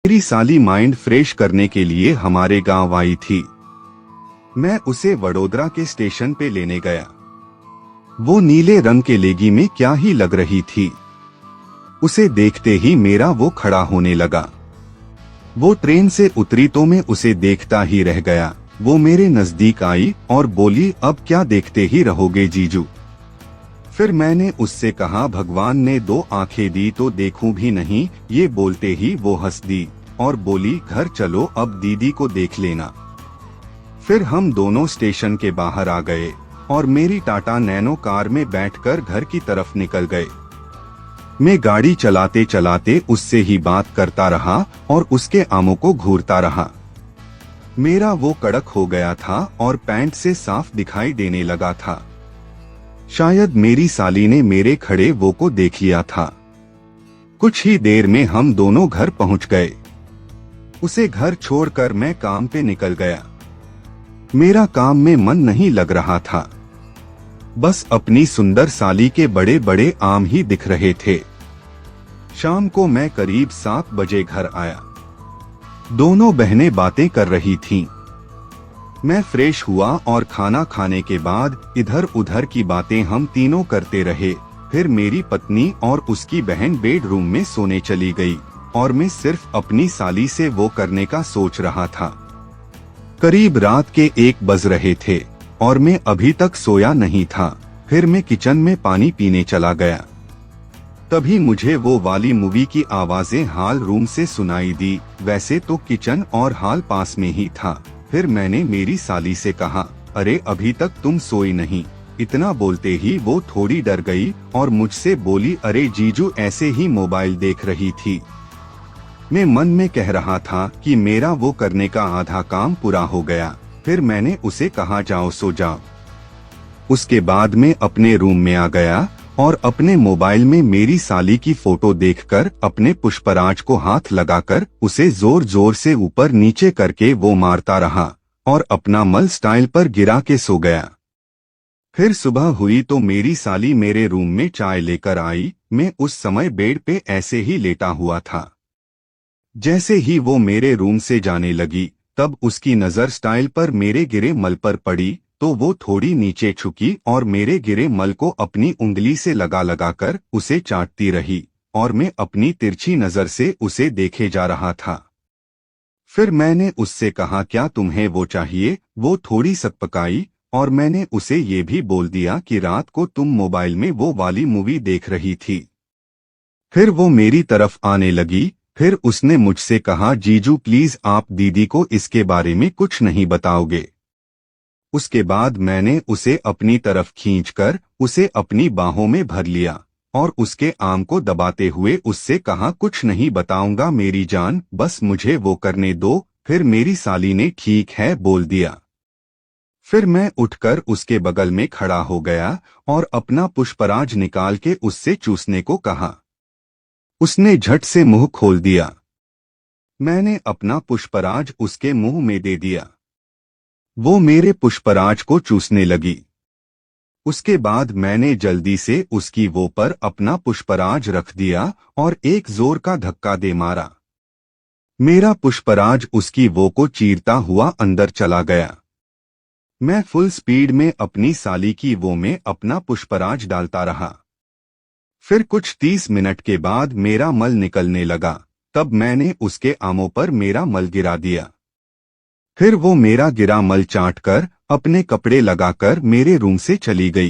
मेरी साली mind fresh करने के लिए हमारे गांव आई थी। मैं उसे वडोदरा के स्टेशन पे लेने गया। वो नीले रंग के लेगी में क्या ही लग रही थी। उसे देखते ही मेरा वो खड़ा होने लगा। वो ट्रेन से उतरी तो मैं उसे देखता ही रह गया। वो मेरे नजदीक आई और बोली, अब क्या देखते ही रहोगे जीजू। फिर मैंने उससे कहा, भगवान ने 2 आंखें दी तो देखूं भी नहीं। ये बोलते ही वो हंस दी और बोली, घर चलो अब दीदी को देख लेना। फिर हम दोनों स्टेशन के बाहर आ गए और मेरी टाटा नैनो कार में बैठकर घर की तरफ निकल गए। मैं गाड़ी चलाते चलाते उससे ही बात करता रहा और उसके आमों को घूरता रहा। मेरा वो कड़क हो गया था और पैंट से साफ दिखाई देने लगा था। शायद मेरी साली ने मेरे खड़े वो को देख लिया था। कुछ ही देर में हम दोनों घर पहुंच गए। उसे घर छोड़कर मैं काम पे निकल गया। मेरा काम में मन नहीं लग रहा था। बस अपनी सुंदर साली के बड़े बड़े आम ही दिख रहे थे। शाम को मैं करीब 7 बजे घर आया। दोनों बहनें बातें कर रही थीं। मैं फ्रेश हुआ और खाना खाने के बाद इधर उधर की बातें हम तीनों करते रहे। फिर मेरी पत्नी और उसकी बहन बेडरूम में सोने चली गई और मैं सिर्फ अपनी साली से वो करने का सोच रहा था। करीब रात के 1 बज रहे थे और मैं अभी तक सोया नहीं था। फिर मैं किचन में पानी पीने चला गया। तभी मुझे वो वाली मूवी की आवाजें हॉल रूम से सुनाई दी। वैसे तो किचन और हॉल पास में ही था। फिर मैंने मेरी साली से कहा, अरे अभी तक तुम सोई नहीं। इतना बोलते ही वो थोड़ी डर गई और मुझसे बोली, अरे जीजू ऐसे ही मोबाइल देख रही थी। मैं मन में कह रहा था कि मेरा वो करने का आधा काम पूरा हो गया। फिर मैंने उसे कहा, जाओ सो जाओ। उसके बाद मैं अपने रूम में आ गया और अपने मोबाइल में मेरी साली की फोटो देखकर अपने पुष्पराज को हाथ लगाकर उसे जोर जोर से ऊपर नीचे करके वो मारता रहा और अपना मल स्टाइल पर गिरा के सो गया। फिर सुबह हुई तो मेरी साली मेरे रूम में चाय लेकर आई। मैं उस समय बेड पे ऐसे ही लेटा हुआ था। जैसे ही वो मेरे रूम से जाने लगी तब उसकी नजर स्टाइल पर मेरे गिरे मल पर पड़ी तो वो थोड़ी नीचे झुकी और मेरे गिरे मल को अपनी उंगली से लगा लगा कर उसे चाटती रही और मैं अपनी तिरछी नजर से उसे देखे जा रहा था। फिर मैंने उससे कहा, क्या तुम्हें वो चाहिए? वो थोड़ी सकपकाई और मैंने उसे ये भी बोल दिया कि रात को तुम मोबाइल में वो वाली मूवी देख रही थी। फिर वो मेरी तरफ आने लगी। फिर उसने मुझसे कहा, जीजू प्लीज आप दीदी को इसके बारे में कुछ नहीं बताओगे? उसके बाद मैंने उसे अपनी तरफ खींचकर उसे अपनी बाहों में भर लिया और उसके आम को दबाते हुए उससे कहा, कुछ नहीं बताऊंगा मेरी जान, बस मुझे वो करने दो। फिर मेरी साली ने ठीक है बोल दिया। फिर मैं उठकर उसके बगल में खड़ा हो गया और अपना पुष्पराज निकाल के उससे चूसने को कहा। उसने झट से मुंह खोल दिया। मैंने अपना पुष्पराज उसके मुंह में दे दिया। वो मेरे पुष्पराज को चूसने लगी। उसके बाद मैंने जल्दी से उसकी वो पर अपना पुष्पराज रख दिया और एक जोर का धक्का दे मारा। मेरा पुष्पराज उसकी वो को चीरता हुआ अंदर चला गया। मैं फुल स्पीड में अपनी साली की वो में अपना पुष्पराज डालता रहा। फिर कुछ 30 मिनट के बाद मेरा मल निकलने लगा। तब मैंने उसके आमों पर मेरा मल गिरा दिया। फिर वो मेरा गिरा मल चाटकर अपने कपड़े लगाकर मेरे रूम से चली गई।